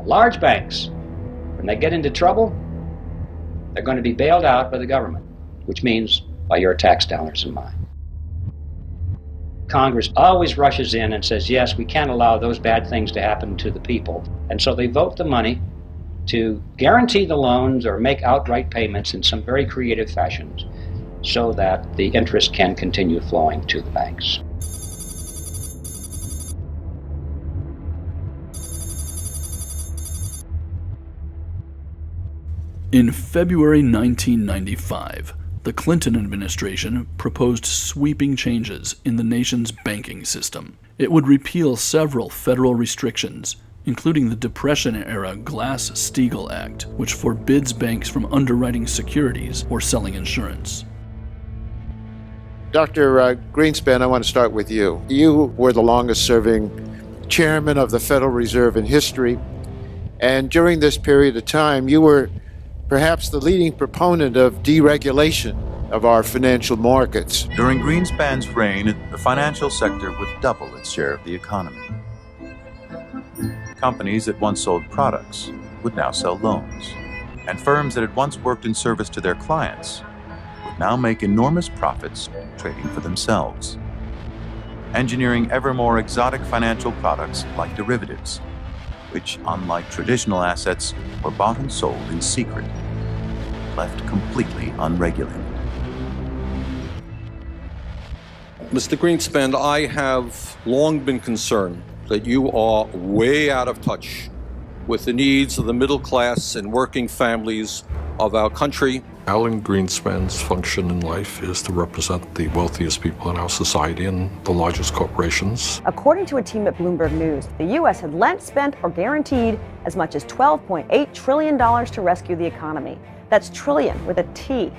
Large banks, when they get into trouble, they're going to be bailed out by the government, which means by your tax dollars and mine. Congress always rushes in and says, yes, we can't allow those bad things to happen to the people. And so they vote the money to guarantee the loans or make outright payments in some very creative fashions so that the interest can continue flowing to the banks. In February 1995, the Clinton administration proposed sweeping changes in the nation's banking system. It would repeal several federal restrictions, including the Depression-era Glass-Steagall Act, which forbids banks from underwriting securities or selling insurance. Dr. Greenspan, I want to start with you. You were the longest-serving chairman of the Federal Reserve in history, and during this period of time, you were perhaps the leading proponent of deregulation of our financial markets. During Greenspan's reign, the financial sector would double its share of the economy. Companies that once sold products would now sell loans, and firms that had once worked in service to their clients would now make enormous profits trading for themselves, engineering ever more exotic financial products like derivatives, which, unlike traditional assets, were bought and sold in secret, left completely unregulated. Mr. Greenspan, I have long been concerned that you are way out of touch with the needs of the middle class and working families of our country. Alan Greenspan's function in life is to represent the wealthiest people in our society and the largest corporations. According to a team at Bloomberg News, the U.S. had lent, spent, or guaranteed as much as $12.8 trillion to rescue the economy. That's trillion with a T.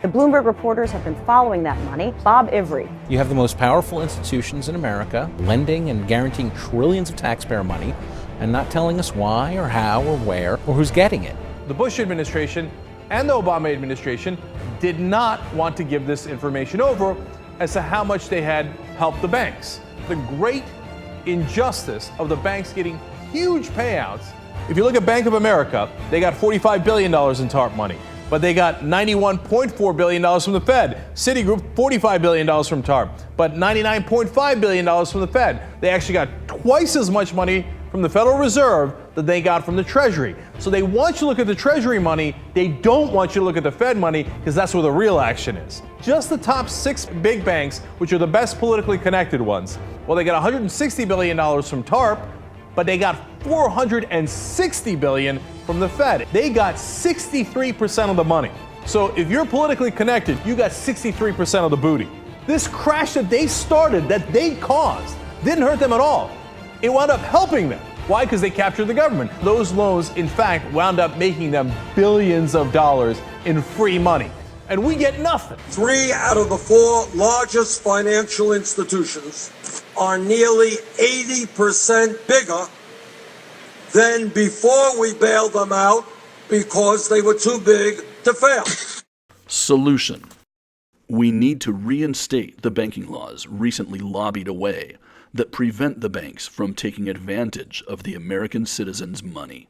The Bloomberg reporters have been following that money. Bob Ivry. You have the most powerful institutions in America lending and guaranteeing trillions of taxpayer money and not telling us why or how or where or who's getting it. The Bush administration and the Obama administration did not want to give this information over as to how much they had helped the banks. The great injustice of the banks getting huge payouts. If you look at Bank of America, they got $45 billion in TARP money, but they got $91.4 billion from the Fed. Citigroup, $45 billion from TARP, but $99.5 billion from the Fed. They actually got twice as much money from the Federal Reserve that they got from the Treasury. So they want you to look at the Treasury money. They don't want you to look at the Fed money because that's where the real action is. Just the top 6 big banks, which are the best politically connected ones, well, they got $160 billion from TARP, but they got $460 billion from the Fed. They got 63% of the money. So if you're politically connected, you got 63% of the booty. This crash that they started, that they caused, didn't hurt them at all. It wound up helping them. Why? Because they captured the government. Those loans, in fact, wound up making them billions of dollars in free money. And we get nothing. 3 out of the 4 largest financial institutions are nearly 80% bigger than before we bailed them out because they were too big to fail. Solution. We need to reinstate the banking laws recently lobbied away that prevent the banks from taking advantage of the American citizens' money.